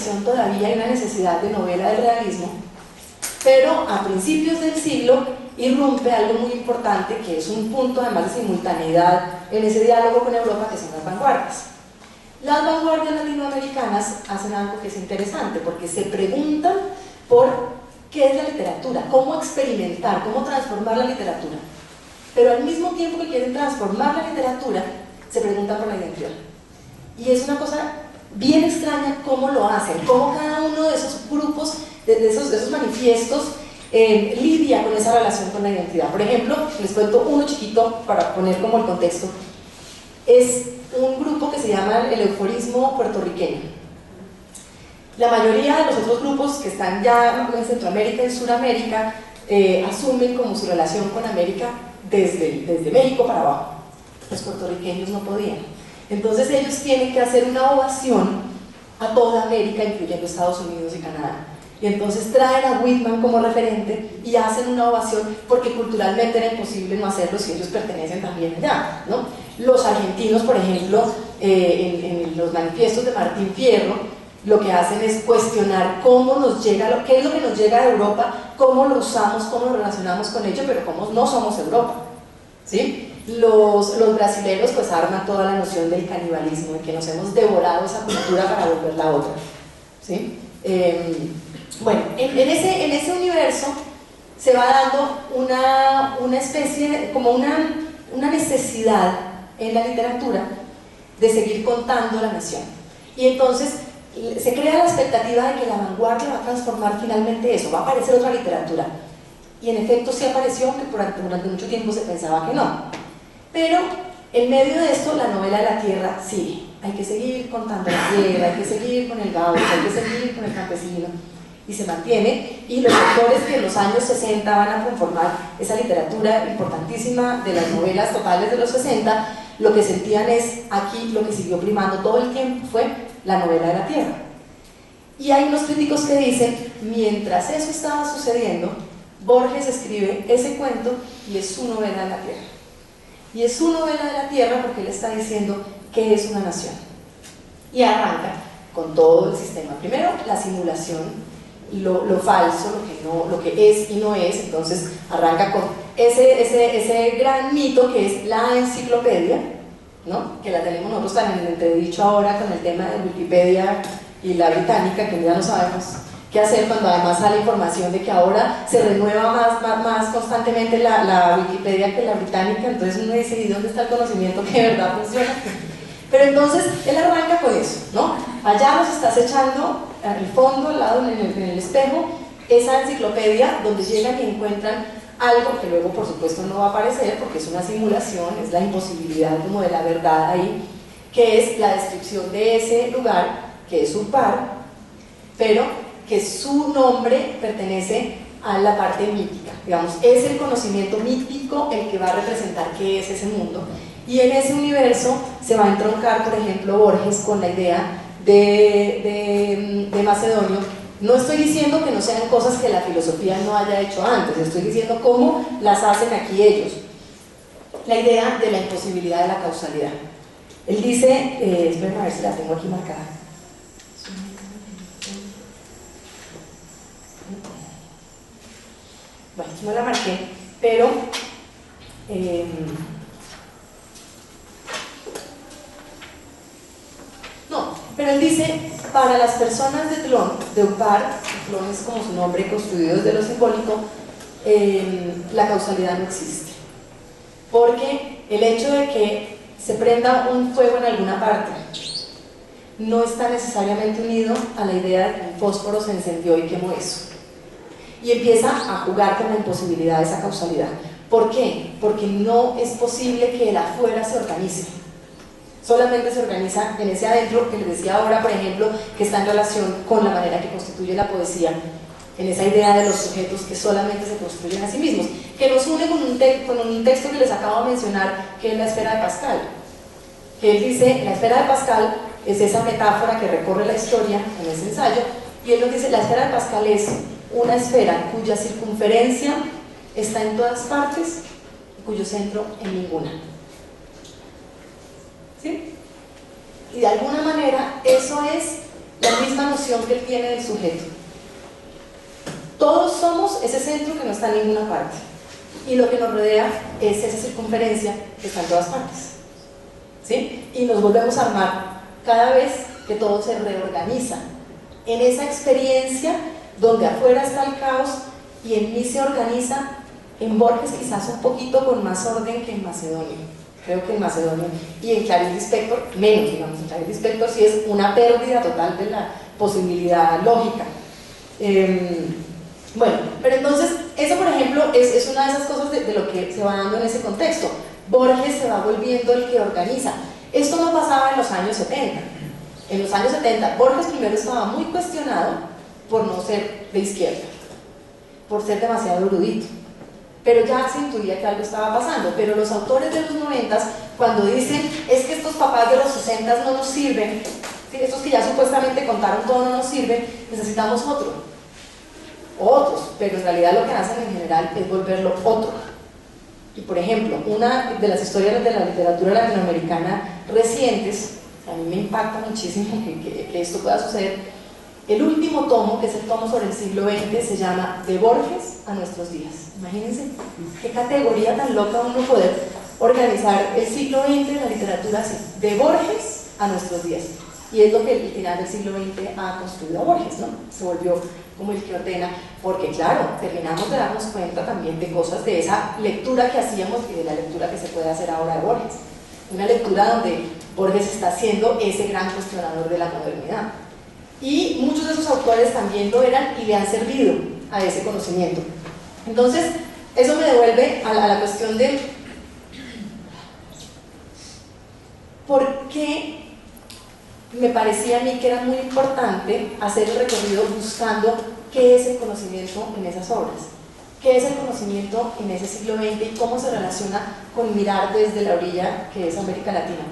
tradición todavía, hay una necesidad de novela del realismo, pero a principios del siglo irrumpe algo muy importante, que es un punto además de simultaneidad en ese diálogo con Europa, que son las vanguardias. Las vanguardias latinoamericanas hacen algo que es interesante, porque se preguntan por qué es la literatura, cómo experimentar, cómo transformar la literatura, pero al mismo tiempo que quieren transformar la literatura, se preguntan por la identidad. Y es una cosa bien extraña cómo lo hacen, cómo cada uno de esos grupos, de esos manifiestos, lidia con esa relación con la identidad. Por ejemplo, les cuento uno chiquito para poner como el contexto. Es un grupo que se llama el euforismo puertorriqueño. La mayoría de los otros grupos que están ya en Centroamérica y Suramérica asumen como su relación con América desde México para abajo. Los puertorriqueños no podían. Entonces ellos tienen que hacer una ovación a toda América, incluyendo Estados Unidos y Canadá. Y entonces traen a Whitman como referente y hacen una ovación porque culturalmente era imposible no hacerlo si ellos pertenecen también allá, ¿no? Los argentinos, por ejemplo, en los manifiestos de Martín Fierro, lo que hacen es cuestionar cómo nos llega, qué es lo que nos llega de Europa, cómo lo usamos, cómo lo relacionamos con ello, pero cómo no somos Europa, ¿sí? Los brasileños pues arman toda la noción del canibalismo, de que nos hemos devorado esa cultura para volverla otra, ¿sí? Bueno, en ese universo se va dando una especie, como una necesidad en la literatura de seguir contando la nación. Y entonces se crea la expectativa de que la vanguardia va a transformar finalmente eso, va a aparecer otra literatura. Y en efecto sí apareció, aunque durante mucho tiempo se pensaba que no. Pero en medio de esto la novela de la tierra sigue. Hay que seguir contando la tierra, hay que seguir con el gaucho, hay que seguir con el campesino. Y se mantiene, y los autores que en los años 60 van a conformar esa literatura importantísima de las novelas totales de los 60, lo que sentían es, aquí lo que siguió primando todo el tiempo fue la novela de la tierra. Y hay unos críticos que dicen, mientras eso estaba sucediendo, Borges escribe ese cuento y es su novela de la tierra. Y es su novela de la tierra porque él está diciendo que es una nación. Y arranca con todo el sistema. Primero, la simulación, lo falso, lo que es y no es. Entonces arranca con ese gran mito que es la enciclopedia, ¿no? Que la tenemos nosotros tan en entredicho ahora con el tema de Wikipedia y la británica, que ya no sabemos qué hacer cuando además sale información de que ahora se renueva más constantemente la Wikipedia que la británica. Entonces uno dice, ¿y dónde está el conocimiento que de verdad funciona? Pero entonces él arranca con eso, ¿no? Allá nos estás echando al fondo, al lado, en el espejo, esa enciclopedia donde llegan y encuentran algo que luego por supuesto no va a aparecer porque es una simulación, es la imposibilidad como de la verdad ahí, que es la descripción de ese lugar, que es un par, pero que su nombre pertenece a la parte mítica, digamos, es el conocimiento mítico el que va a representar qué es ese mundo. Y en ese universo se va a entroncar, por ejemplo, Borges con la idea de Macedonio. No estoy diciendo que no sean cosas que la filosofía no haya hecho antes, estoy diciendo cómo las hacen aquí ellos. La idea de la imposibilidad de la causalidad. Él dice, esperen a ver si la tengo aquí marcada. Bueno, no la marqué, pero pero él dice, para las personas de Tlön, de Upar, Tlön es como su nombre construido desde lo simbólico, la causalidad no existe. Porque el hecho de que se prenda un fuego en alguna parte no está necesariamente unido a la idea de que un fósforo se encendió y quemó eso. Y empieza a jugar con la imposibilidad de esa causalidad. ¿Por qué? Porque no es posible que el afuera se organice. Solamente se organiza en ese adentro, que les decía ahora, por ejemplo, que está en relación con la manera que constituye la poesía, en esa idea de los sujetos que solamente se construyen a sí mismos, que nos une con un texto que les acabo de mencionar, que es la esfera de Pascal, que él dice, la esfera de Pascal es esa metáfora que recorre la historia en ese ensayo, y él nos dice, la esfera de Pascal es una esfera cuya circunferencia está en todas partes y cuyo centro en ninguna. ¿Sí? Y de alguna manera eso es la misma noción que él tiene del sujeto. Todos somos ese centro que no está en ninguna parte, y lo que nos rodea es esa circunferencia que está en todas partes, ¿sí? Y nos volvemos a armar cada vez que todo se reorganiza en esa experiencia donde afuera está el caos y en mí se organiza. En Borges quizás un poquito con más orden que en Macedonio, creo que en Macedonio, y en Clarice Lispector menos, digamos. En Clarice Lispector sí es una pérdida total de la posibilidad lógica. Bueno, pero entonces eso, por ejemplo, es una de esas cosas de lo que se va dando en ese contexto. Borges se va volviendo el que organiza. Esto no pasaba en los años 70. En los años 70 Borges primero estaba muy cuestionado por no ser de izquierda, por ser demasiado erudito, pero ya se intuía que algo estaba pasando. Pero los autores de los 90, cuando dicen es que estos papás de los 60 no nos sirven, ¿sí? Estos que ya supuestamente contaron todo no nos sirven, necesitamos otros, pero en realidad lo que hacen en general es volverlo otro. Y por ejemplo, una de las historias de la literatura latinoamericana recientes, a mí me impacta muchísimo que esto pueda suceder. El último tomo, que es el tomo sobre el siglo XX, se llama De Borges a nuestros días. Imagínense qué categoría tan loca uno poder organizar el siglo XX en la literatura así, de Borges a nuestros días. Y es lo que el final del siglo XX ha construido a Borges, ¿no? Se volvió como el que ordena, porque claro, terminamos de darnos cuenta también de cosas de esa lectura que hacíamos y de la lectura que se puede hacer ahora de Borges. Una lectura donde Borges está siendo ese gran cuestionador de la modernidad. Y muchos de esos autores también lo eran y le han servido a ese conocimiento. Entonces, eso me devuelve a la cuestión de por qué me parecía a mí que era muy importante hacer el recorrido buscando qué es el conocimiento en esas obras, qué es el conocimiento en ese siglo XX y cómo se relaciona con mirar desde la orilla que es América Latina.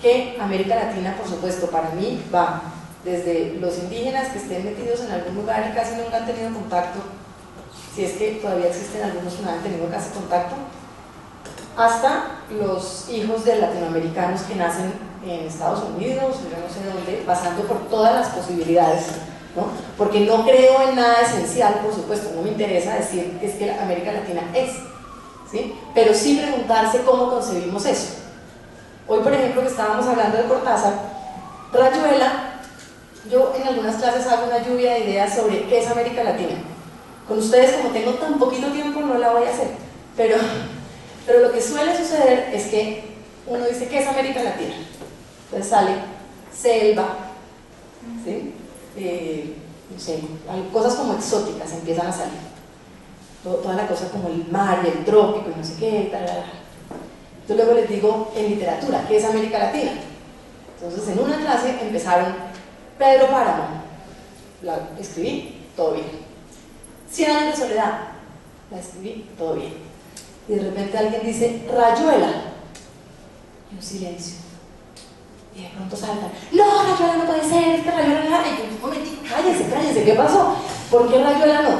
Que América Latina, por supuesto, para mí va desde los indígenas que estén metidos en algún lugar y casi nunca han tenido contacto, si es que todavía existen algunos que no han tenido casi contacto, hasta los hijos de latinoamericanos que nacen en Estados Unidos, yo no sé dónde, pasando por todas las posibilidades, ¿no? Porque no creo en nada esencial, por supuesto, no me interesa decir que es que la América Latina es, ¿sí? Pero sí preguntarse cómo concebimos eso. Hoy, por ejemplo, que estábamos hablando de Cortázar, Rayuela, yo en algunas clases hago una lluvia de ideas sobre qué es América Latina. Con ustedes, como tengo tan poquito tiempo, no la voy a hacer, pero lo que suele suceder es que uno dice ¿qué es América Latina? Entonces sale selva, ¿sí? No sé, cosas como exóticas empiezan a salir, toda la cosa como el mar y el trópico y no sé qué, tal. Yo luego les digo en literatura ¿qué es América Latina? Entonces en una clase empezaron Pedro Páramo, la escribí, todo bien. 100 años de soledad, la escribí, todo bien. Y de repente alguien dice Rayuela, y un silencio. Y de pronto saltan, no, Rayuela no puede ser, es que Rayuela no. Y yo, un momentito, cállese, ¿qué pasó? ¿Por qué Rayuela no?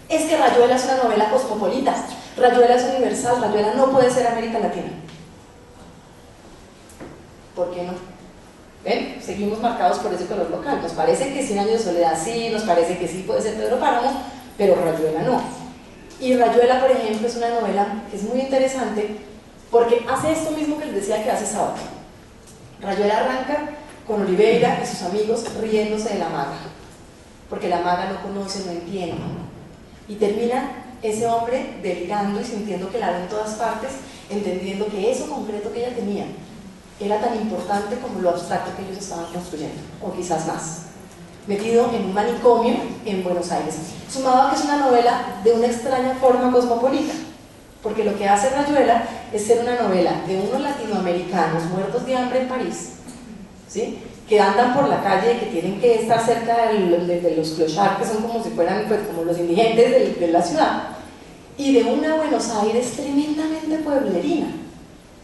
Es que Rayuela es una novela cosmopolita, Rayuela es universal, Rayuela no puede ser América Latina. ¿Por qué no? ¿Ven? Seguimos marcados por ese color local. Nos parece que 100 años de soledad sí, nos parece que sí puede ser Pedro Páramo, pero Rayuela no. Y Rayuela, por ejemplo, es una novela que es muy interesante porque hace esto mismo que les decía que hace Sábato. Rayuela arranca con Oliveira y sus amigos riéndose de la maga, porque la maga no conoce, no entiende. Y termina ese hombre delirando y sintiendo que la ve en todas partes, entendiendo que eso concreto que ella tenía era tan importante como lo abstracto que ellos estaban construyendo, o quizás más. Metido en un manicomio en Buenos Aires, sumado a que es una novela de una extraña forma cosmopolita, porque lo que hace Rayuela es ser una novela de unos latinoamericanos muertos de hambre en París, ¿sí? Que andan por la calle y que tienen que estar cerca de los clochards, que son como si fueran pues, como los indigentes de la ciudad, y de una Buenos Aires tremendamente pueblerina.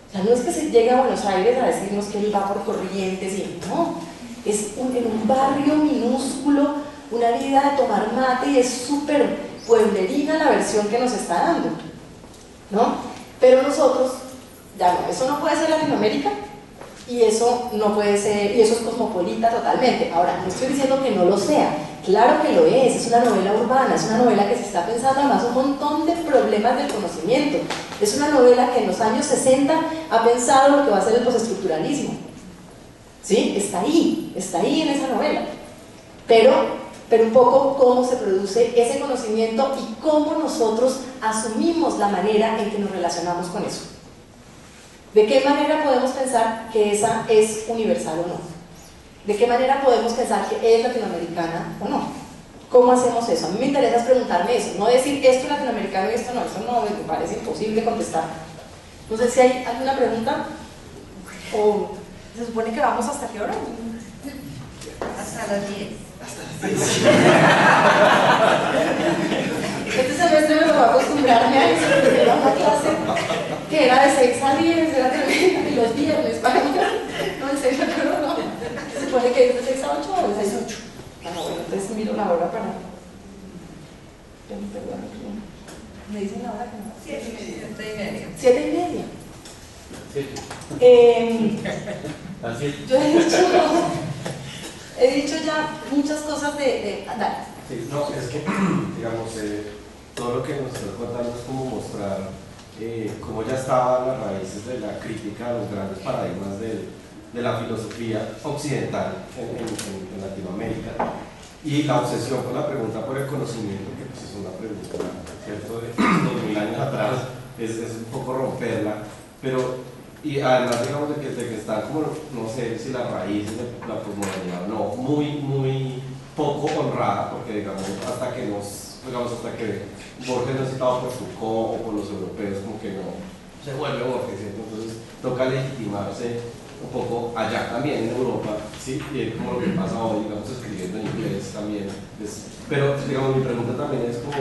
O sea, no es que se llegue a Buenos Aires a decirnos que él va por Corrientes y no, es en un barrio minúsculo, una vida de tomar mate y es súper pueblerina la versión que nos está dando, ¿no? Pero nosotros, ya no, eso no puede ser Latinoamérica, y eso no puede ser, y eso es cosmopolita totalmente. Ahora, no estoy diciendo que no lo sea, claro que lo es una novela urbana, es una novela que se está pensando además un montón de problemas del conocimiento, es una novela que en los años 60 ha pensado lo que va a ser el postestructuralismo, ¿sí? Está ahí en esa novela, pero un poco cómo se produce ese conocimiento y cómo nosotros asumimos la manera en que nos relacionamos con eso. ¿De qué manera podemos pensar que esa es universal o no? ¿De qué manera podemos pensar que es latinoamericana o no? ¿Cómo hacemos eso? A mí me interesa preguntarme eso, no decir esto es latinoamericano y esto no, eso no me parece imposible contestar. No sé si hay alguna pregunta, o se supone que vamos hasta qué hora. Hasta las 10. Este semestre me tocó acostumbrarme a eso, porque era una clase que era de 6 a 10, era tremenda, y los viernes para mí, no, en serio, no. Se supone que es de 6 a 8 o de 6 a 8. Ah, bueno, entonces miro la hora para... Perdón, me dicen la hora que no. 7:30. 7:30. Yo he dicho ya muchas cosas de andar. Sí, no, es que, digamos, todo lo que nos está contando es como mostrar cómo ya estaban las raíces de la crítica a los grandes paradigmas de la filosofía occidental en Latinoamérica, y la obsesión con la pregunta por el conocimiento, que pues es una pregunta, ¿cierto?, de 2000 años atrás, es un poco romperla, pero, y además, digamos, de que están como, no sé si las raíces de la posmodernidad o no, muy poco honrada, porque digamos, hasta que Borges no es citado por Foucault o por los europeos, como que no se vuelve Borges, ¿cierto? Entonces toca legitimarse un poco allá también en Europa, ¿sí? Y es como lo que pasa hoy, digamos, escribiendo en inglés también. Pero, digamos, mi pregunta también es como,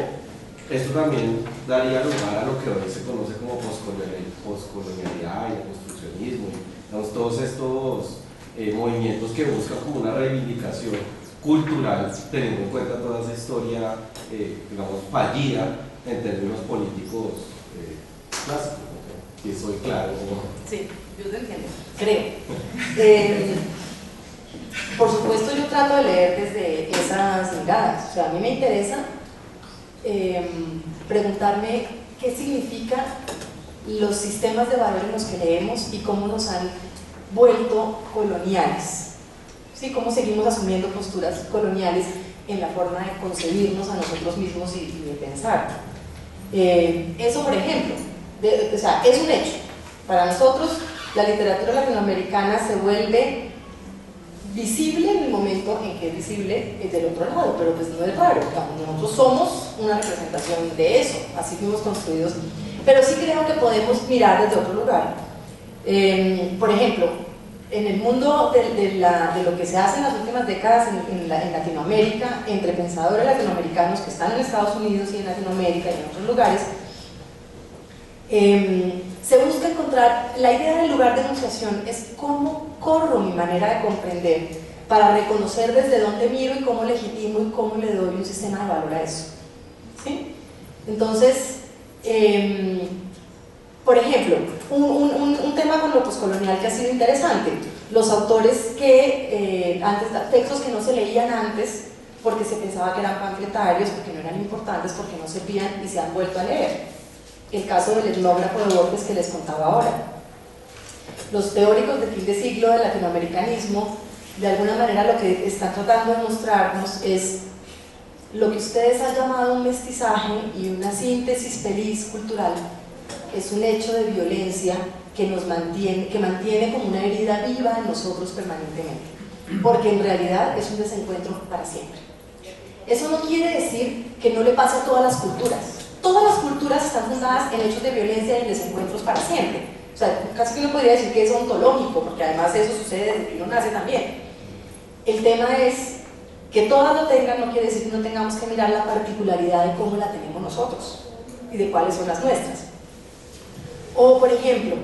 esto también daría lugar a lo que hoy se conoce como poscolonialidad y el construccionismo, y, digamos, todos estos movimientos que buscan como una reivindicación cultural, teniendo en cuenta toda esa historia, digamos, fallida en términos políticos clásicos, ¿no? Si soy claro o no. Sí, yo te entiendo, creo. Por supuesto, yo trato de leer desde esas miradas. O sea, a mí me interesa preguntarme qué significa los sistemas de valor en los que leemos y cómo nos han vuelto coloniales. ¿Sí? Cómo seguimos asumiendo posturas coloniales en la forma de concebirnos a nosotros mismos y de pensar. Eso, por ejemplo, o sea, es un hecho. Para nosotros, la literatura latinoamericana se vuelve visible en el momento en que es visible del otro lado, pero pues no es raro. Nosotros somos una representación de eso, así fuimos construidos. Pero sí creo que podemos mirar desde otro lugar. Por ejemplo, en el mundo de lo que se hace en las últimas décadas en Latinoamérica, entre pensadores latinoamericanos que están en Estados Unidos y en Latinoamérica y en otros lugares, se busca encontrar, la idea del lugar de enunciación es cómo corro mi manera de comprender para reconocer desde dónde miro y cómo legitimo y cómo le doy un sistema de valor a eso. ¿Sí? Entonces, por ejemplo, un tema con lo poscolonial que ha sido interesante, los autores que antes, textos que no se leían antes porque se pensaba que eran panfletarios, porque no eran importantes, porque no servían y se han vuelto a leer. El caso del etnógrafo de Borges que les contaba ahora. Los teóricos de fin de siglo del latinoamericanismo, de alguna manera lo que están tratando de mostrarnos es lo que ustedes han llamado un mestizaje y una síntesis feliz cultural. Es un hecho de violencia que mantiene como una herida viva en nosotros permanentemente, porque en realidad es un desencuentro para siempre. Eso no quiere decir que no le pase a todas las culturas. Todas las culturas están fundadas en hechos de violencia y en desencuentros para siempre. O sea, casi que uno podría decir que es ontológico, porque además eso sucede desde que uno nace también. El tema es que todas lo tengan, no quiere decir que no tengamos que mirar la particularidad de cómo la tenemos nosotros y de cuáles son las nuestras. O, por ejemplo,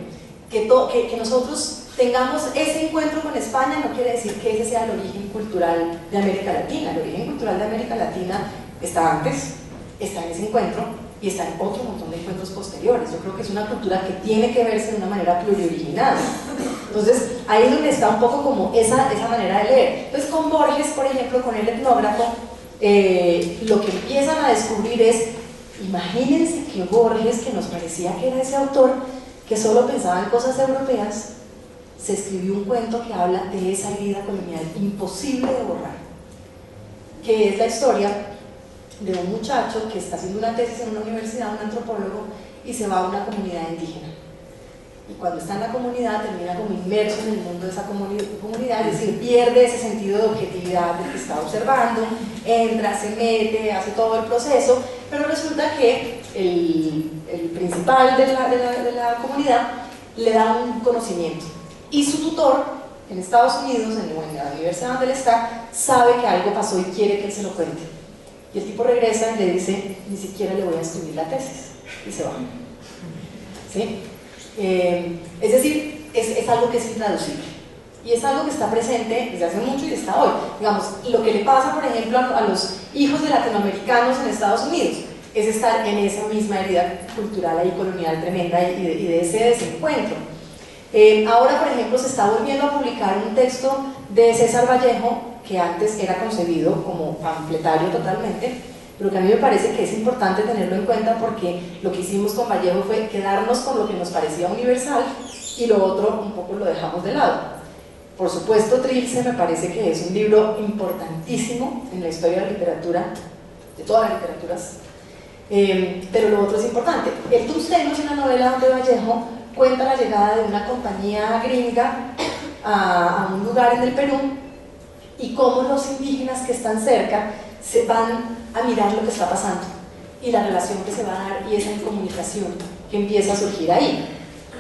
que nosotros tengamos ese encuentro con España no quiere decir que ese sea el origen cultural de América Latina. El origen cultural de América Latina está antes, está en ese encuentro y está en otro montón de encuentros posteriores. Yo creo que es una cultura que tiene que verse de una manera plurioriginal. Entonces, ahí es donde está un poco como esa manera de leer. Entonces, con Borges, por ejemplo, con el etnógrafo, lo que empiezan a descubrir es, imagínense que Borges, que nos parecía que era ese autor que solo pensaba en cosas europeas, se escribió un cuento que habla de esa herida colonial imposible de borrar, que es la historia de un muchacho que está haciendo una tesis en una universidad, un antropólogo, y se va a una comunidad indígena. Y cuando está en la comunidad termina como inmerso en el mundo de esa comunidad, es decir, pierde ese sentido de objetividad del que está observando, entra, se mete, hace todo el proceso, pero resulta que el principal de la comunidad le da un conocimiento, y su tutor en Estados Unidos, en la universidad donde él está, sabe que algo pasó y quiere que él se lo cuente. Y el tipo regresa y le dice, ni siquiera le voy a escribir la tesis, y se va. ¿Sí? Es decir, es algo que es intraducible, y es algo que está presente desde hace mucho y está hoy. Digamos, lo que le pasa, por ejemplo, a los hijos de latinoamericanos en Estados Unidos es estar en esa misma herida cultural y colonial tremenda y de ese desencuentro. Ahora, por ejemplo, se está volviendo a publicar un texto de César Vallejo, que antes era concebido como panfletario totalmente, pero que a mí me parece que es importante tenerlo en cuenta, porque lo que hicimos con Vallejo fue quedarnos con lo que nos parecía universal y lo otro un poco lo dejamos de lado. Por supuesto, Trilce me parece que es un libro importantísimo en la historia de la literatura, de todas las literaturas, pero lo otro es importante. El Tungsteno es una novela donde Vallejo cuenta la llegada de una compañía gringa a un lugar en el Perú, y cómo los indígenas que están cerca se van a mirar lo que está pasando, y la relación que se va a dar y esa incomunicación que empieza a surgir ahí.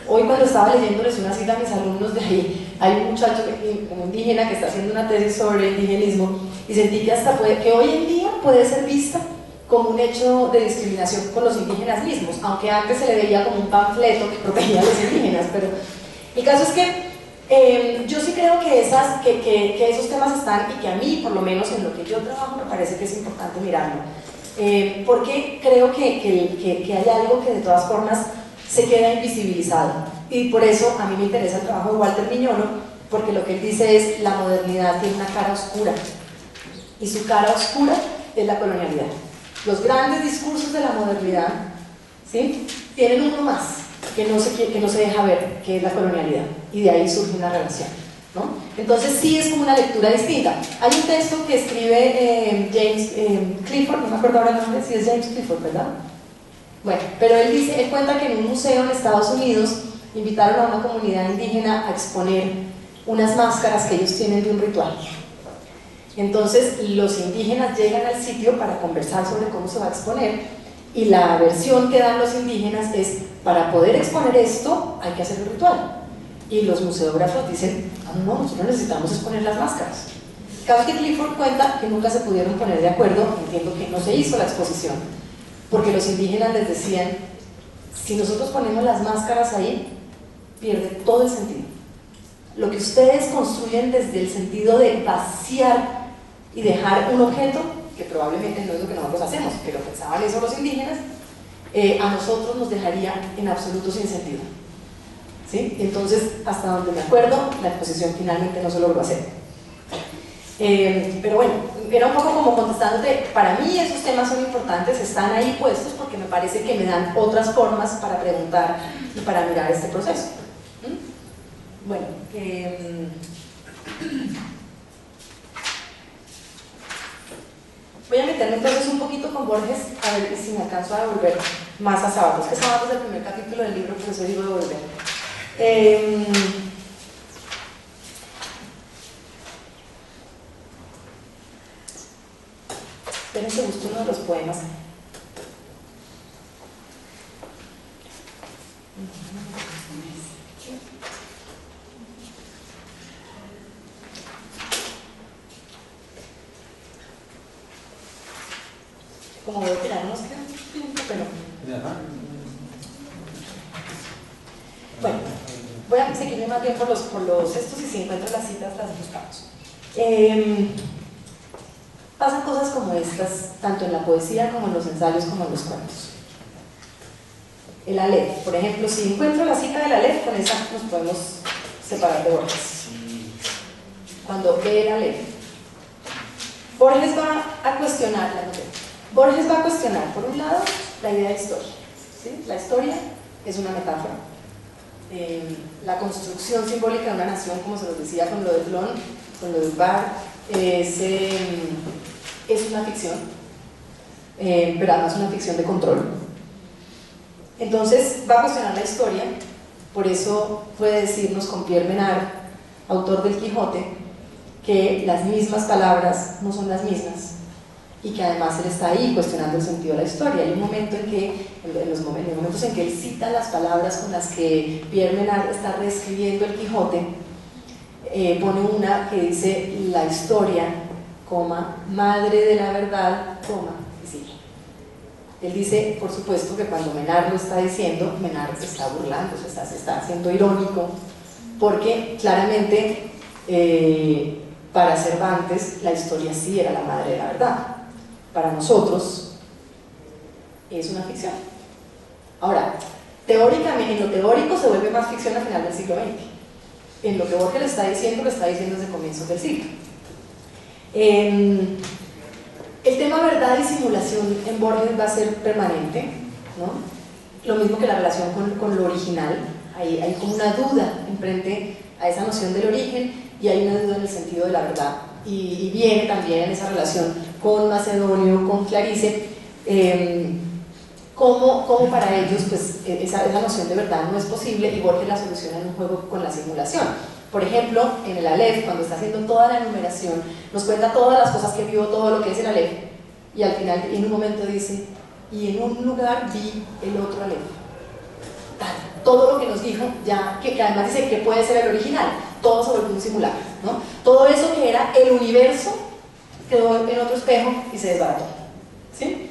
Hoy, cuando estaba leyéndoles una cita a mis alumnos de ahí, hay un muchacho como indígena que está haciendo una tesis sobre indigenismo, y sentí que hasta que hoy en día puede ser vista como un hecho de discriminación con los indígenas mismos, aunque antes se le veía como un panfleto que protegía a los indígenas. Pero el caso es que yo sí creo que esos temas están, y que a mí, por lo menos en lo que yo trabajo, me parece que es importante mirarlo, porque creo que hay algo que de todas formas se queda invisibilizado, y por eso a mí me interesa el trabajo de Walter Miñolo, porque lo que él dice es: la modernidad tiene una cara oscura, y su cara oscura es la colonialidad. Los grandes discursos de la modernidad, ¿sí?, tienen uno más que no se deja ver, que es la colonialidad, y de ahí surge una relación, ¿no? Entonces sí es como una lectura distinta. Hay un texto que escribe James Clifford, no me acuerdo ahora el nombre, si es James Clifford, ¿verdad? Bueno, pero él cuenta que en un museo en Estados Unidos invitaron a una comunidad indígena a exponer unas máscaras que ellos tienen de un ritual. Entonces los indígenas llegan al sitio para conversar sobre cómo se va a exponer, y la versión que dan los indígenas es: para poder exponer esto hay que hacer el ritual. Y los museógrafos dicen: no, nosotros necesitamos exponer las máscaras. El caso es que Clifford cuenta que nunca se pudieron poner de acuerdo, entiendo que no se hizo la exposición, porque los indígenas les decían: si nosotros ponemos las máscaras ahí, pierde todo el sentido. Lo que ustedes construyen desde el sentido de vaciar y dejar un objeto, que probablemente no es lo que nosotros hacemos, pero pensaban eso los indígenas, a nosotros nos dejaría en absoluto sin sentido, ¿sí? Entonces, hasta donde me acuerdo, la exposición finalmente no se logró hacer. Pero bueno, era un poco como contestándote: para mí esos temas son importantes, están ahí puestos porque me parece que me dan otras formas para preguntar y para mirar este proceso. Bueno, voy a meterme entonces un poquito con Borges, a ver si me alcanzo a devolver más a Sábados, que Sábados es el primer capítulo del libro, por eso digo devolver. Espérense, busco uno de los poemas. Como veo que ya no nos queda tiempo, pero... Bueno, voy a seguirme más bien por los estos, y si encuentro las citas las buscamos. Pasan cosas como estas, tanto en la poesía como en los ensayos como en los cuentos. El Aleph, por ejemplo, si encuentro la cita del Aleph, con esa nos podemos separar de Borges. Cuando ve la ley, Borges va a cuestionar, por un lado, la idea de historia. ¿Sí? La historia es una metáfora. La construcción simbólica de una nación, como se los decía con lo de Blon, con lo de Bar, es una ficción, pero además una ficción de control. Entonces va a cuestionar la historia, por eso puede decirnos con Pierre Menard, autor del Quijote, que las mismas palabras no son las mismas y que además él está ahí cuestionando el sentido de la historia. Hay un momento en que, en los momentos en que él cita las palabras con las que Pierre Menard está reescribiendo el Quijote, pone una que dice la historia, coma, madre de la verdad, coma, y sigue. Él dice, por supuesto, que cuando Menard lo está diciendo, Menard se está burlando, se está haciendo irónico, porque claramente para Cervantes la historia sí era la madre de la verdad. Para nosotros es una ficción. Ahora, teóricamente, en lo teórico se vuelve más ficción al final del siglo XX. En lo que Borges lo está diciendo desde comienzos del siglo. El tema verdad y simulación en Borges va a ser permanente, ¿no? Lo mismo que la relación con lo original. Hay como una duda en frente a esa noción del origen y hay una duda en el sentido de la verdad. Y viene también en esa relación con Macedonio, con Clarice, como para ellos pues, esa noción de verdad no es posible y Borges la soluciona en un juego con la simulación. Por ejemplo, en el Aleph, cuando está haciendo toda la enumeración, nos cuenta todas las cosas que vio, todo lo que es el Aleph, y al final, en un momento dice, y en un lugar vi el otro Aleph. Todo lo que nos dijo, ya que además dice que puede ser el original, todo se volvió un simulacro, ¿no? Todo eso que era el universo quedó en otro espejo y se desbarató, ¿sí?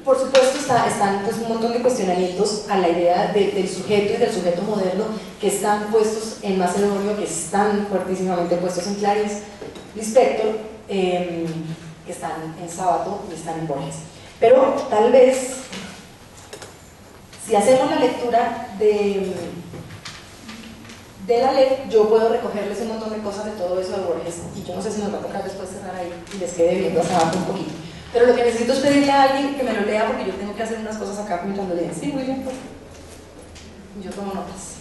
Por supuesto están pues, un montón de cuestionamientos a la idea del sujeto y del sujeto moderno que están puestos en Macedonio, que están fuertísimamente puestos en Clarice Lispector, que están en Sábato y están en Borges. Pero tal vez, si hacemos la lectura de la ley, yo puedo recogerles un montón de cosas de todo eso de Borges, y yo no sé si nos va a tocar después cerrar ahí y les quede viendo hacia abajo un poquito. Pero lo que necesito es pedirle a alguien que me lo lea porque yo tengo que hacer unas cosas acá mientras lo leen. Sí, William, por favor. Yo tomo notas.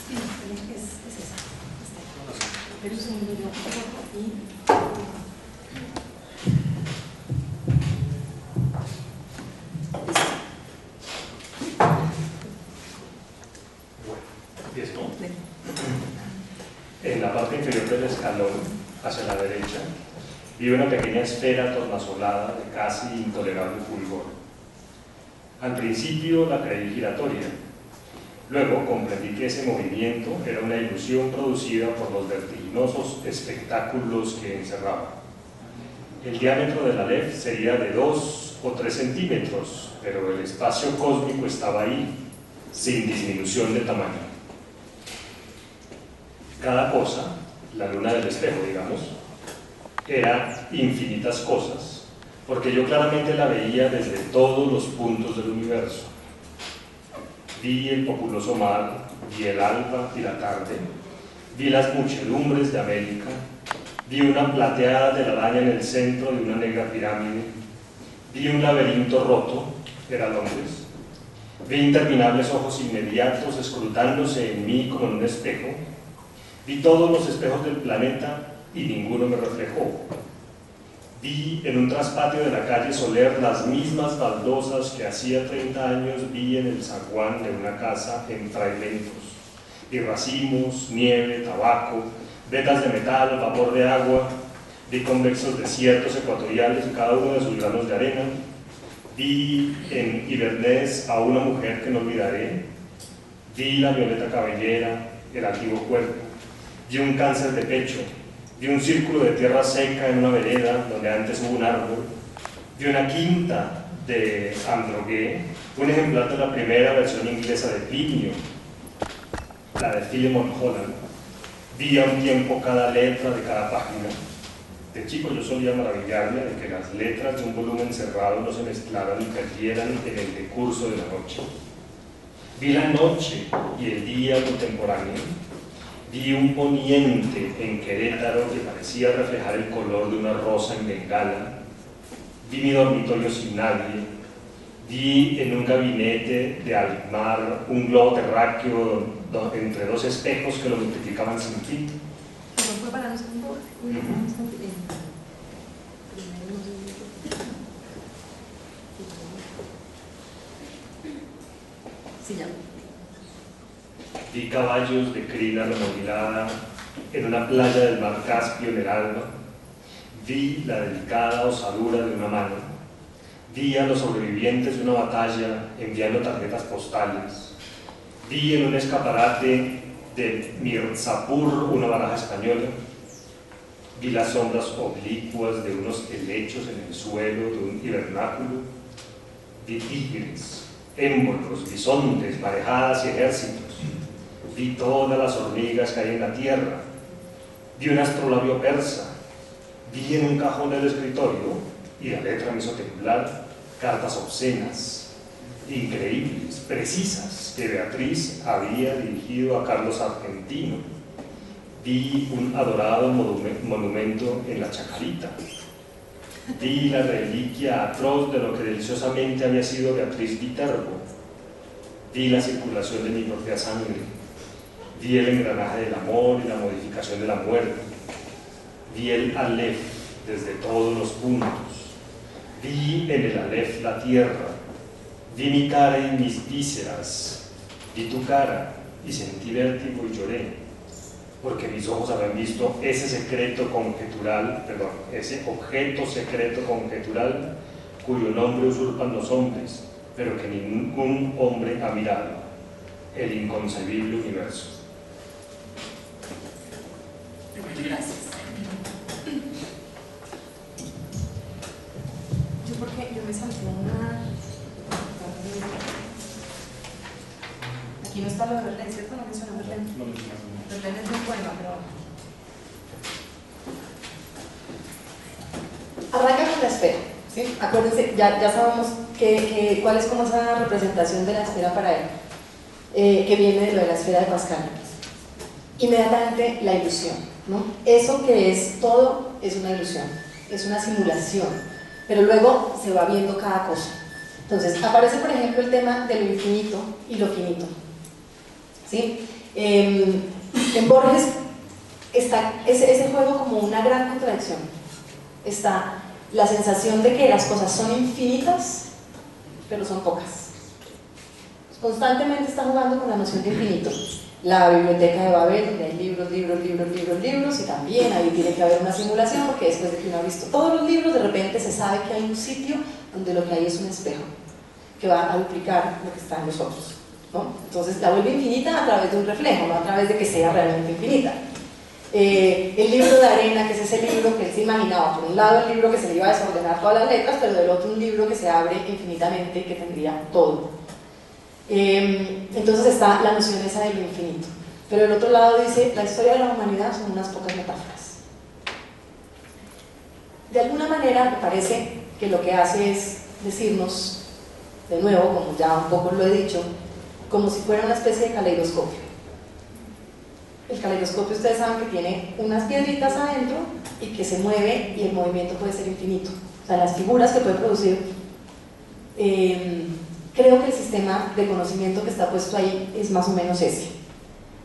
Es esa. Pero un segundo, yo ¿Listo? En la parte inferior del escalón, hacia la derecha, vi una pequeña esfera tornasolada de casi intolerable fulgor. Al principio la creí giratoria. Luego comprendí que ese movimiento era una ilusión producida por los vertiginosos espectáculos que encerraba. El diámetro del Aleph sería de 2 o 3 centímetros, pero el espacio cósmico estaba ahí, sin disminución de tamaño. Cada cosa, la luna del espejo, digamos, era infinitas cosas, porque yo claramente la veía desde todos los puntos del universo. Vi el populoso mar, vi el alba y la tarde, vi las muchedumbres de América, vi una plateada telaraña en el centro de una negra pirámide, vi un laberinto roto, era Londres, vi interminables ojos inmediatos escrutándose en mí como en un espejo, vi todos los espejos del planeta y ninguno me reflejó. Vi en un traspatio de la calle Soler las mismas baldosas que hacía 30 años vi en el zaguán de una casa en Frailentos. Vi racimos, nieve, tabaco, vetas de metal, vapor de agua, vi convexos desiertos ecuatoriales y cada uno de sus granos de arena. Vi en Ibernés a una mujer que no olvidaré. Vi la violeta cabellera, el altivo cuerpo. Vi un cáncer de pecho. Vi un círculo de tierra seca en una vereda donde antes hubo un árbol. Vi una quinta de Androgué, un ejemplar de la primera versión inglesa de Plinio, la de Philemon Holland. Vi a un tiempo cada letra de cada página. De chico yo solía maravillarme de que las letras de un volumen cerrado no se mezclaran y perdieran en el decurso de la noche. Vi la noche y el día contemporáneo. Vi un poniente en Querétaro que parecía reflejar el color de una rosa en Bengala. Vi mi dormitorio sin nadie. Vi en un gabinete de Almar un globo terráqueo entre dos espejos que lo multiplicaban sin fin. Vi caballos de crina remodelada en una playa del mar Caspio en el alba. Vi la delicada osadura de una mano. Vi a los sobrevivientes de una batalla enviando tarjetas postales. Vi en un escaparate de Mirzapur una baraja española. Vi las sombras oblicuas de unos helechos en el suelo de un hibernáculo. Vi tigres, émbolos, bisontes, marejadas y ejércitos. Vi todas las hormigas que hay en la tierra. Vi un astrolabio persa. Vi en un cajón del escritorio, y la letra me hizo temblar, cartas obscenas, increíbles, precisas, que Beatriz había dirigido a Carlos Argentino. Vi un adorado monumento en la Chacarita. Vi la reliquia atroz de lo que deliciosamente había sido Beatriz Viterbo. Vi la circulación de mi propia sangre. Vi el engranaje del amor y la modificación de la muerte. Vi el Aleph desde todos los puntos. Vi en el Aleph la tierra. Vi mi cara y mis vísceras. Vi tu cara y sentí vértigo y lloré, porque mis ojos habían visto ese secreto conjetural, perdón, ese objeto secreto conjetural cuyo nombre usurpan los hombres, pero que ningún hombre ha mirado, el inconcebible universo. Gracias. Yo me salté una... Aquí no está lo de Verlaine, ¿cierto? No menciona Verlaine. No mencionas. Verlaine es muy poema, pero... Arranca con la esfera, ¿sí? Acuérdense, ya sabemos cuál es como esa representación de la esfera para él, que viene de lo de la esfera de Pascal. Inmediatamente la ilusión, ¿no? Eso que es todo es una ilusión, es una simulación, pero luego se va viendo cada cosa. Entonces aparece, por ejemplo, el tema de lo infinito y lo finito, ¿sí? En Borges está ese juego como una gran contradicción. Está la sensación de que las cosas son infinitas, pero son pocas. Constantemente está jugando con la noción de infinito. La biblioteca de Babel, donde hay libros, y también ahí tiene que haber una simulación, porque después de que uno ha visto todos los libros, de repente se sabe que hay un sitio donde lo que hay es un espejo, que va a duplicar lo que está en los otros, ¿no? Entonces la vuelve infinita a través de un reflejo, no a través de que sea realmente infinita. El libro de arena, que es ese libro que él se imaginaba, por un lado el libro que se le iba a desordenar todas las letras, pero del otro un libro que se abre infinitamente y que tendría todo. Entonces está la noción esa de lo infinito, pero el otro lado dice, la historia de la humanidad son unas pocas metáforas. De alguna manera me parece que lo que hace es decirnos, de nuevo, como ya un poco lo he dicho, como si fuera una especie de caleidoscopio. El caleidoscopio, ustedes saben que tiene unas piedritas adentro y que se mueve, y el movimiento puede ser infinito. O sea, las figuras que puede producir, creo que el sistema de conocimiento que está puesto ahí es más o menos ese.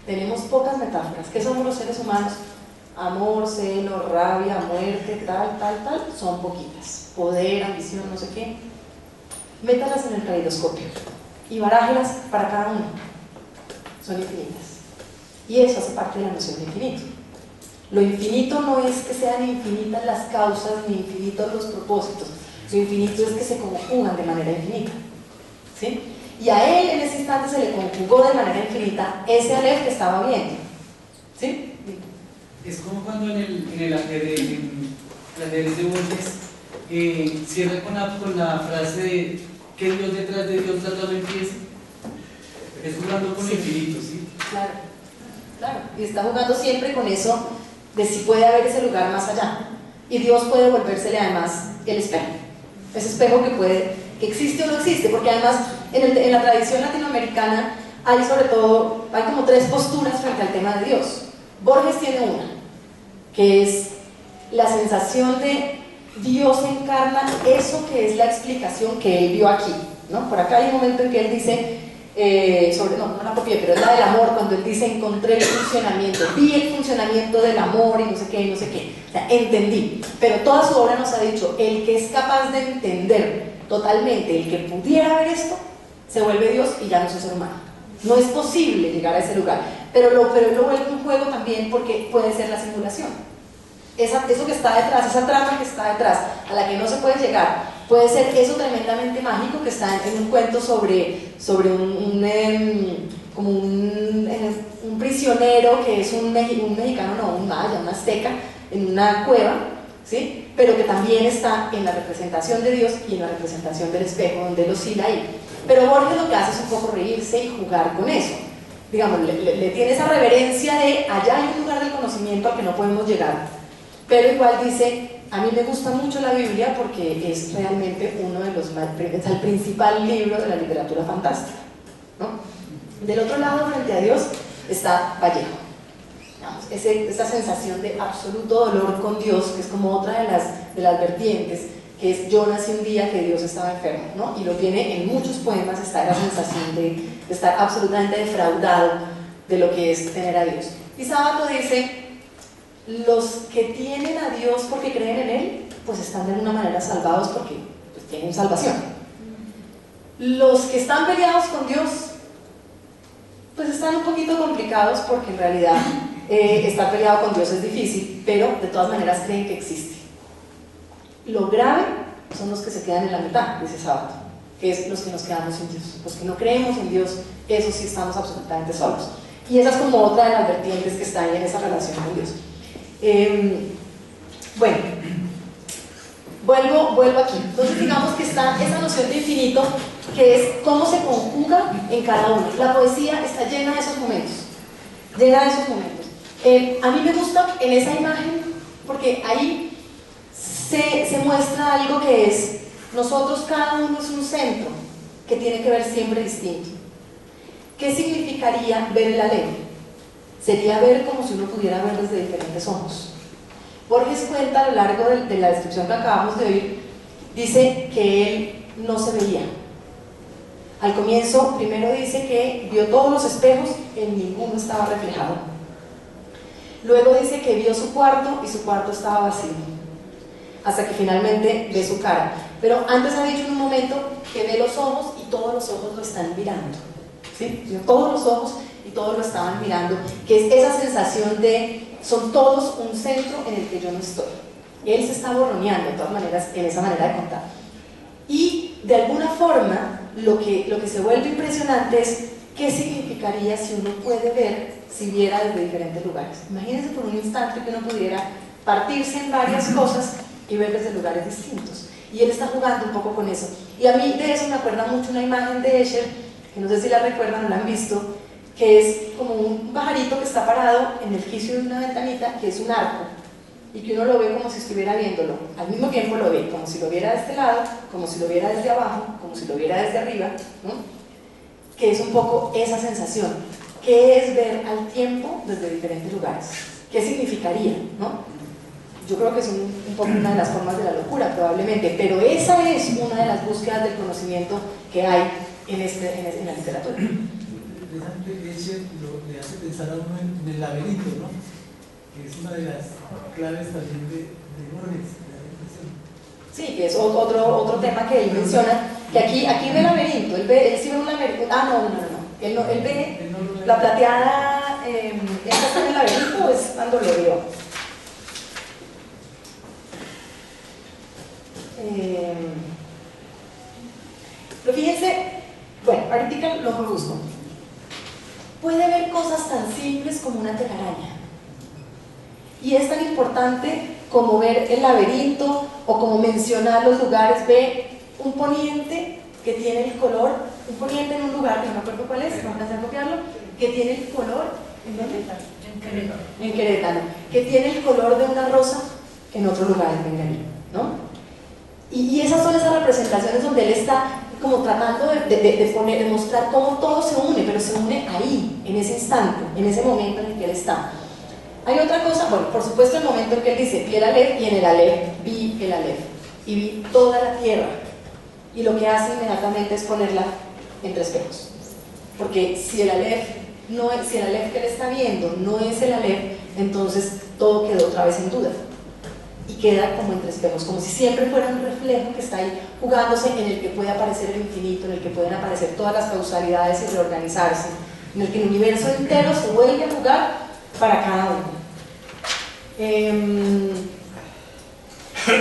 Tenemos pocas metáforas. ¿Qué somos los seres humanos? Amor, celo, rabia, muerte, tal, son poquitas. Poder, ambición, no sé qué. Métalas en el caleidoscopio y barájelas para cada uno. Son infinitas. Y eso hace parte de la noción de infinito. Lo infinito no es que sean infinitas las causas ni infinitos los propósitos. Lo infinito es que se conjugan de manera infinita, ¿sí? Y a él en ese instante se le conjugó de manera infinita ese Aleph que estaba viendo, ¿sí? Es como cuando en el ajedrez de Borges cierra con la frase de que Dios detrás de Dios tratado empieza. Es jugando con el infinito, ¿sí? Claro, y está jugando siempre con eso de si puede haber ese lugar más allá, y Dios puede volvérsele además el espejo, ese espejo que existe o no existe, porque además en la tradición latinoamericana hay sobre todo, hay como tres posturas frente al tema de Dios. Borges tiene una, que es la sensación de Dios encarna eso que es la explicación que él vio aquí, ¿no? Por acá hay un momento en que él dice, no la copié, pero es la del amor, cuando él dice, encontré el funcionamiento, vi el funcionamiento del amor y no sé qué, o sea, entendí. Pero toda su obra nos ha dicho, el que es capaz de entender totalmente, el que pudiera ver esto, se vuelve Dios y ya no es un ser humano. No es posible llegar a ese lugar, pero él lo vuelve un juego también porque puede ser la simulación. Eso que está detrás, esa trama que está detrás, a la que no se puede llegar, puede ser eso tremendamente mágico que está en un cuento sobre un prisionero que es un mexicano, no, un maya, un azteca, en una cueva, ¿sí? Pero que también está en la representación de Dios y en la representación del espejo, donde él oscila ahí. Pero Borges lo que hace es un poco reírse y jugar con eso. Digamos, le tiene esa reverencia de allá hay un lugar del conocimiento al que no podemos llegar. Pero igual dice, a mí me gusta mucho la Biblia porque es realmente uno de los es el principal libro de la literatura fantástica, ¿no? Del otro lado, frente a Dios, está Vallejo. Digamos, esa sensación de absoluto dolor con Dios, que es como otra de las vertientes, que es yo nací un día que Dios estaba enfermo, ¿no? Y lo tiene en muchos poemas, está la sensación de estar absolutamente defraudado de lo que es tener a Dios. Y Sábato dice, los que tienen a Dios porque creen en Él, pues están de alguna manera salvados porque pues, tienen salvación. Los que están peleados con Dios, pues están un poquito complicados porque en realidad estar peleado con Dios es difícil, pero de todas maneras creen que existe. Lo grave son los que se quedan en la mitad, dice Sábato, que es los que nos quedamos sin Dios. Los que no creemos en Dios, esos sí estamos absolutamente solos. Y esa es como otra de las vertientes que está ahí en esa relación con Dios. Bueno, vuelvo aquí. Entonces digamos que está esa noción de infinito, que es cómo se conjuga en cada uno. La poesía está llena de esos momentos, a mí me gusta en esa imagen porque ahí se muestra algo que es, nosotros cada uno es un centro que tiene que ver siempre distinto. ¿Qué significaría ver el alero? Sería ver como si uno pudiera ver desde diferentes ojos. Borges cuenta a lo largo de la descripción que acabamos de oír, dice que él no se veía. Al comienzo, primero dice que vio todos los espejos, en ninguno estaba reflejado. Luego dice que vio su cuarto y su cuarto estaba vacío, hasta que finalmente ve su cara. Pero antes ha dicho en un momento que ve los ojos y todos los ojos lo están mirando, ¿sí? Vio todos los ojos y todos lo estaban mirando, que es esa sensación de son todos un centro en el que yo no estoy. Él se está borroneando de todas maneras en esa manera de contar. Y de alguna forma lo que se vuelve impresionante es qué significaría si uno puede ver, si viera desde diferentes lugares. Imagínense por un instante que uno pudiera partirse en varias cosas y ver desde lugares distintos. Y él está jugando un poco con eso. Y a mí de eso me acuerda mucho una imagen de Escher, que no sé si la recuerdan o la han visto, que es como un pajarito que está parado en el quicio de una ventanita, que es un arco, y que uno lo ve como si estuviera viéndolo. Al mismo tiempo lo ve como si lo viera de este lado, como si lo viera desde abajo, como si lo viera desde arriba, ¿no? Que es un poco esa sensación. ¿Qué es ver al tiempo desde diferentes lugares? ¿Qué significaría, no? Yo creo que es un poco una de las formas de la locura, probablemente, pero esa es una de las búsquedas del conocimiento que hay en la literatura. Escher le hace pensar a uno en el laberinto, ¿no? Que es una de las claves también de Borges. Sí, que es otro tema que él menciona, que aquí ve el laberinto, él sí ve un laberinto, no, él ve la plateada, ¿esta está en el laberinto o es cuando lo vio? Pero fíjense, bueno, ahorita lo busco. Puede ver cosas tan simples como una telaraña. Y es tan importante como ver el laberinto o como mencionar los lugares. Ve un poniente que tiene el color, un poniente en un lugar, que no me acuerdo cuál es, no alcancé a copiarlo, que tiene el color, ¿en dónde? En Querétaro. En Querétaro, que tiene el color de una rosa en otro lugar en Bengalí, ¿no? Y esas son esas representaciones donde él está como tratando de mostrar cómo todo se une, pero se une ahí, en ese instante, en ese momento en el que él está. Hay otra cosa, bueno, por supuesto el momento en que él dice, vi el Aleph, y en el Aleph vi el Aleph, y vi toda la tierra, y lo que hace inmediatamente es ponerla entre espejos, porque si el Aleph que él está viendo no es el Aleph, entonces todo quedó otra vez en duda, y queda como entre espejos, como si siempre fuera un reflejo que está ahí jugándose, en el que puede aparecer el infinito, en el que pueden aparecer todas las causalidades y reorganizarse, en el que el universo entero se vuelve a jugar para cada uno.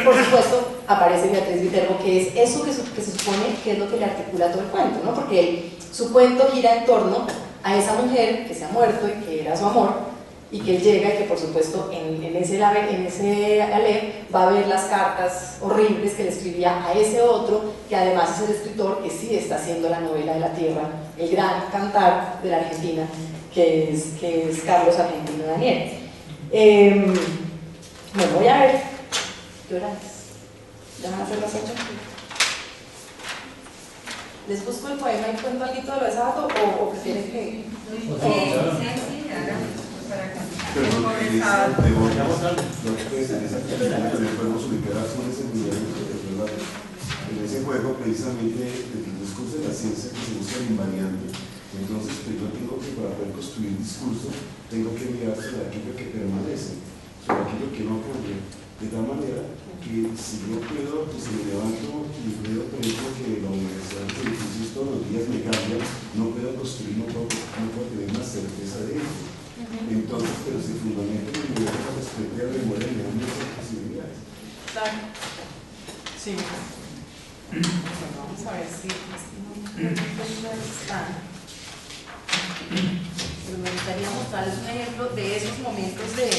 Por supuesto, aparece Beatriz Viterbo, que es eso que se supone que es lo que le articula todo el cuento, ¿no? Porque su cuento gira en torno a esa mujer que se ha muerto y que era su amor, y que él llega y que por supuesto en ese Aleph va a ver las cartas horribles que le escribía a ese otro, que además es el escritor que sí está haciendo la novela de la tierra, el gran cantar de la Argentina, que es Carlos Argentino Daniel. Bueno, voy a ver, ¿qué hora es? ¿Ya van a ser las 8? ¿Les busco el poema y cuento algo de lo de sábado o prefieren que...? Sí, hagamos para acá. Pero Pobre sábado. lo que puede ser esa actividad que podemos ubicar aquí en ese nivel, en ese juego precisamente el discurso de la ciencia que se busca el invariante. Entonces, pues yo tengo que, para poder construir discurso, tengo que mirar sobre aquello que permanece, sobre aquello que no cambia, de tal manera que si yo puedo, pues si me levanto y veo, por ejemplo, que la universidad de edificios todos los días me cambian, no puedo construir, no puedo tener una certeza de ello. Entonces, pero se fundamenta en el universo respecto a remover el nivel de posibilidades. Claro. Sí. Bueno, vamos a ver si están. Pero me gustaría mostrarles un ejemplo de esos momentos de...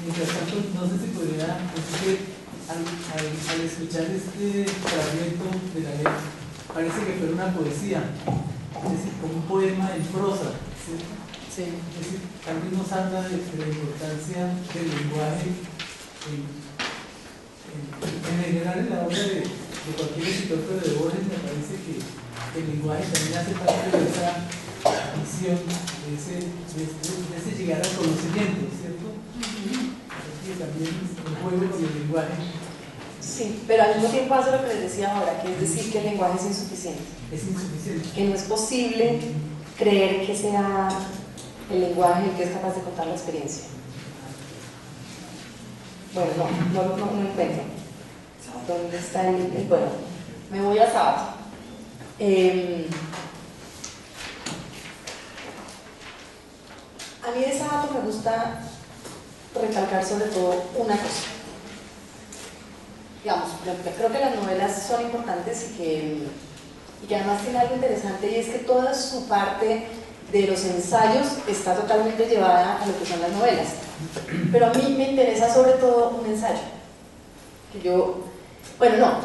Mientras tanto, no sé si podría decir que al escuchar este fragmento de la ley, parece que fuera una poesía, es decir, como un poema en prosa, ¿cierto? Sí. Es decir, también nos habla de la importancia del lenguaje en general en la obra de cualquier escritor, pero de Borges me parece que el lenguaje también hace parte de esa visión, de ese llegar al conocimiento, ¿cierto? Que también el juego con el lenguaje. Sí, pero al mismo tiempo hace lo que les decía ahora, que es decir que el lenguaje es insuficiente. Es insuficiente. Que no es posible creer que sea el lenguaje el que es capaz de contar la experiencia. Bueno, no encuentro. ¿Dónde está el bueno? Me voy a sábado. A mí de sábado me gusta recalcar sobre todo una cosa. Digamos, creo que las novelas son importantes y que además tiene algo interesante, y es que toda su parte de los ensayos está totalmente llevada a lo que son las novelas. Pero a mí me interesa sobre todo un ensayo. Que yo, bueno, no,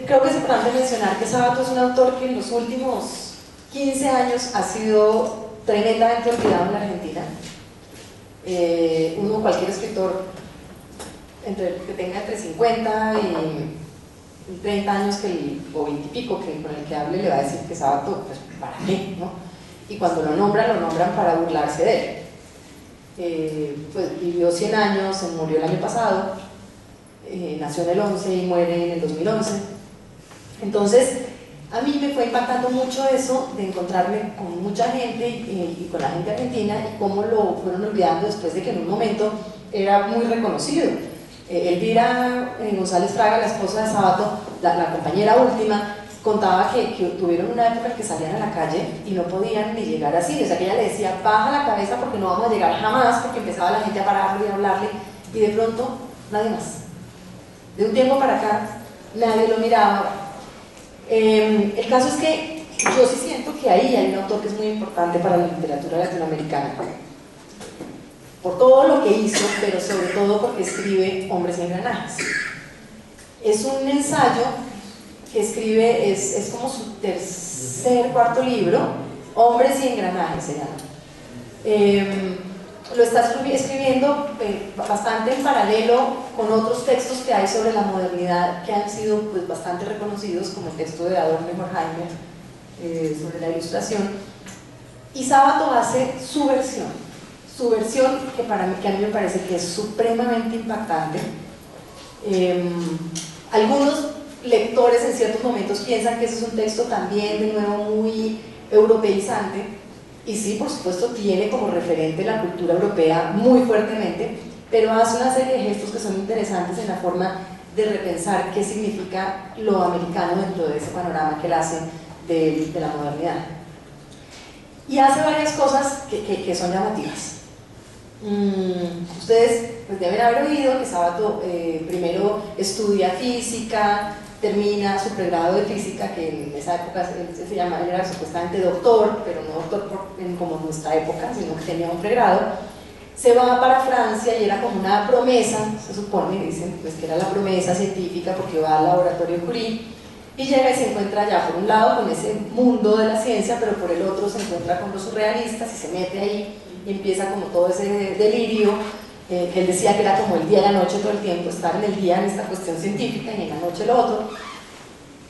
creo que es importante mencionar que Sábato es un autor que en los últimos 15 años ha sido tremendamente olvidado en la Argentina. Cualquier escritor que tenga entre 50 y 30 años o 20 y pico con el que hable le va a decir que Sábato, pues ¿para qué? ¿No? Y cuando lo nombran para burlarse de él. Pues vivió 100 años, se murió el año pasado, nació en el 11 y muere en el 2011. Entonces, a mí me fue impactando mucho eso de encontrarme con mucha gente y con la gente argentina, y cómo lo fueron olvidando después de que en un momento era muy reconocido. Elvira González Fraga, la esposa de Sábato, la compañera última, contaba que tuvieron una época en que salían a la calle y no podían ni llegar así, o sea que ella le decía, baja la cabeza porque no vamos a llegar jamás, porque empezaba la gente a pararlo y a hablarle, y de pronto nadie más. De un tiempo para acá nadie lo miraba. El caso es que yo sí siento que ahí hay un autor que es muy importante para la literatura latinoamericana, por todo lo que hizo, pero sobre todo porque escribe Hombres y Engranajes. Es un ensayo que escribe, es como su cuarto libro, Hombres y Engranajes se llama. lo está escribiendo bastante en paralelo con otros textos que hay sobre la modernidad que han sido pues, bastante reconocidos, como el texto de Adorno y Horkheimer sobre la ilustración. Y Sábato hace su versión que, que a mí me parece que es supremamente impactante. Algunos lectores en ciertos momentos piensan que ese es un texto también de nuevo muy europeizante, y sí, por supuesto, tiene como referente la cultura europea muy fuertemente, pero hace una serie de gestos que son interesantes en la forma de repensar qué significa lo americano dentro de ese panorama que él hace de la modernidad. Y hace varias cosas que son llamativas. Ustedes pues, deben haber oído que Sábato primero estudia física, termina su pregrado de física, que en esa época él era supuestamente doctor, pero no doctor como en nuestra época, sino que tenía un pregrado. Se va para Francia y era como una promesa, se supone, dicen pues, que era la promesa científica porque va al laboratorio Curie, y llega y se encuentra allá, por un lado con ese mundo de la ciencia, pero por el otro se encuentra con los surrealistas y se mete ahí y empieza como todo ese delirio, que él decía que era como el día y la noche todo el tiempo, estar en el día en esta cuestión científica y en la noche lo otro.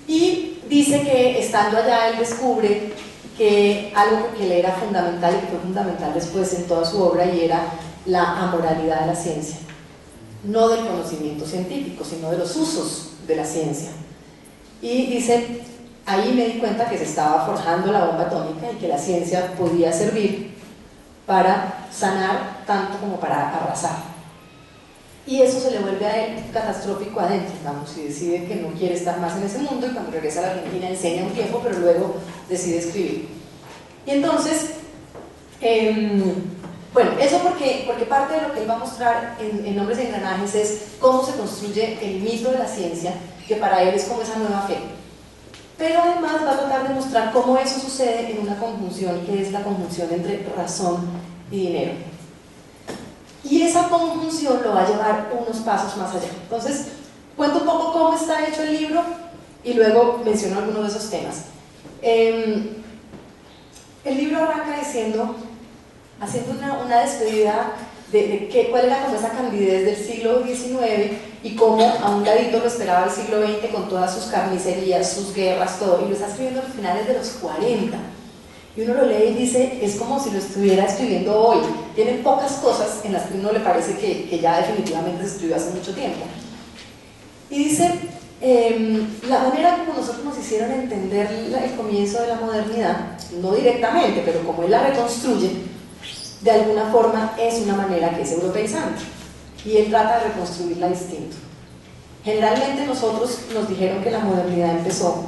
Y dice que estando allá él descubre que algo que le era fundamental y que fue fundamental después en toda su obra, y era la amoralidad de la ciencia, no del conocimiento científico, sino de los usos de la ciencia. Y dice, ahí me di cuenta que se estaba forjando la bomba atómica y que la ciencia podía servir para sanar tanto como para arrasar. Y eso se le vuelve a él catastrófico adentro, digamos, y decide que no quiere estar más en ese mundo, y cuando regresa a la Argentina enseña un tiempo, pero luego decide escribir. Y entonces, bueno, eso porque parte de lo que él va a mostrar en Nombres y Engranajes es cómo se construye el mito de la ciencia, que para él es como esa nueva fe. Pero además va a tratar de mostrar cómo eso sucede en una conjunción, que es la conjunción entre razón y dinero. Y esa conjunción lo va a llevar unos pasos más allá. Entonces, cuento un poco cómo está hecho el libro y luego menciono algunos de esos temas. El libro arranca diciendo, haciendo una despedida de cuál era como esa candidez del siglo XIX y cómo a un ladito lo esperaba el siglo XX con todas sus carnicerías, sus guerras, todo, y lo está escribiendo a los finales de los 40. Y uno lo lee y dice, es como si lo estuviera escribiendo hoy. Tiene pocas cosas en las que uno le parece que ya definitivamente se escribió hace mucho tiempo. Y dice, la manera como nosotros nos hicieron entender el comienzo de la modernidad, no directamente, pero como él la reconstruye, de alguna forma es una manera que es europeizante. Y él trata de reconstruirla distinto. Generalmente nosotros nos dijeron que la modernidad empezó,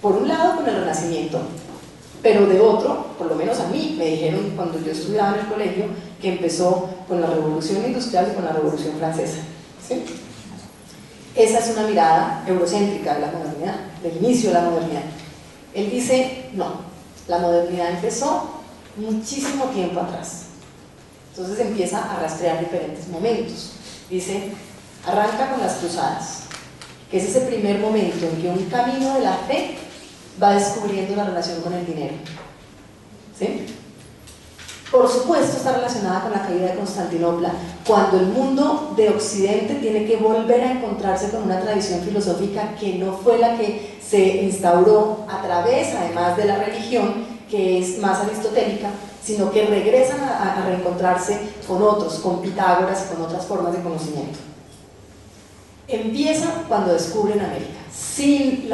por un lado, con el Renacimiento, pero de otro, por lo menos a mí, me dijeron cuando yo estudiaba en el colegio, que empezó con la Revolución Industrial y con la Revolución Francesa. ¿Sí? Esa es una mirada eurocéntrica de la modernidad, del inicio de la modernidad. Él dice, no, la modernidad empezó muchísimo tiempo atrás. Entonces empieza a rastrear diferentes momentos. Dice, arranca con las cruzadas, que es ese primer momento en que un camino de la fe va descubriendo la relación con el dinero. ¿Sí? Por supuesto está relacionada con la caída de Constantinopla, cuando el mundo de Occidente tiene que volver a encontrarse con una tradición filosófica que no fue la que se instauró a través, además de la religión, que es más aristotélica, sino que regresan a reencontrarse con otros, con Pitágoras y con otras formas de conocimiento. Empieza cuando descubren América. Sin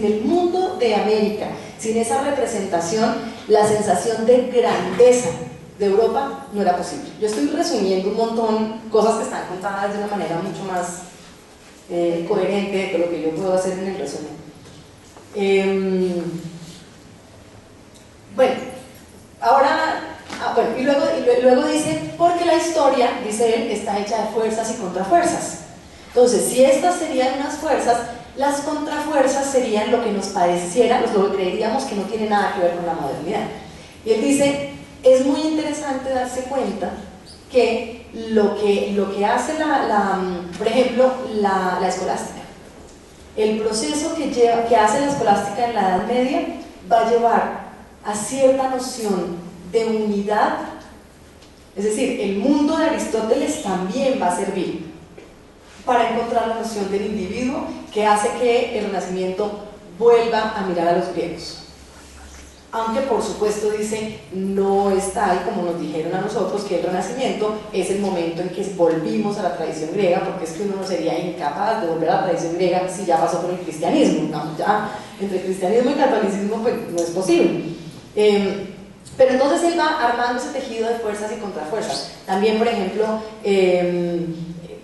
el mundo de América, sin esa representación, la sensación de grandeza de Europa no era posible. Yo estoy resumiendo un montón cosas que están contadas de una manera mucho más coherente que lo que yo puedo hacer en el resumen. Bueno, ahora, y luego dice, porque la historia, dice él, está hecha de fuerzas y contrafuerzas. Entonces, si estas serían unas fuerzas, las contrafuerzas serían lo que nos pareciera, lo que creeríamos que no tiene nada que ver con la modernidad. Y él dice, es muy interesante darse cuenta que lo que hace por ejemplo, la escolástica, el proceso que hace la escolástica en la Edad Media va a llevar a cierta noción de unidad Es decir, el mundo de Aristóteles también va a servir para encontrar la noción del individuo que hace que el Renacimiento vuelva a mirar a los griegos. Aunque por supuesto dice, no es tal como nos dijeron a nosotros que el Renacimiento es el momento en que volvimos a la tradición griega, porque es que uno no sería incapaz de volver a la tradición griega si ya pasó por el cristianismo, ¿no? Ya entre cristianismo y catolicismo pues no es posible. Pero entonces él va armando ese tejido de fuerzas y contrafuerzas. También, por ejemplo,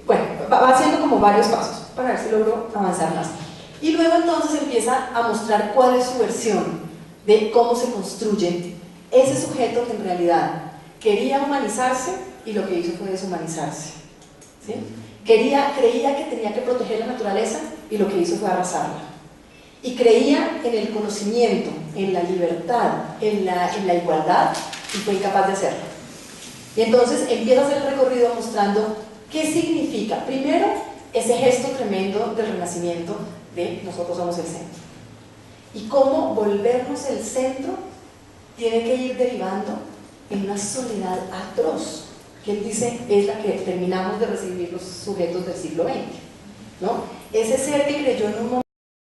bueno, va haciendo como varios pasos para ver si logro avanzar más. Y luego entonces empieza a mostrar cuál es su versión de cómo se construye ese sujeto que en realidad quería humanizarse y lo que hizo fue deshumanizarse, ¿sí? Creía que tenía que proteger la naturaleza y lo que hizo fue arrasarla. Y creía en el conocimiento, en la libertad, en la igualdad, y fue incapaz de hacerlo. Y entonces empieza a hacer el recorrido mostrando qué significa, primero, ese gesto tremendo del Renacimiento de nosotros somos el centro. Y cómo volvernos el centro tiene que ir derivando en una soledad atroz, que él dice es la que terminamos de recibir los sujetos del siglo XX, ¿no? Ese ser que creyó en un momento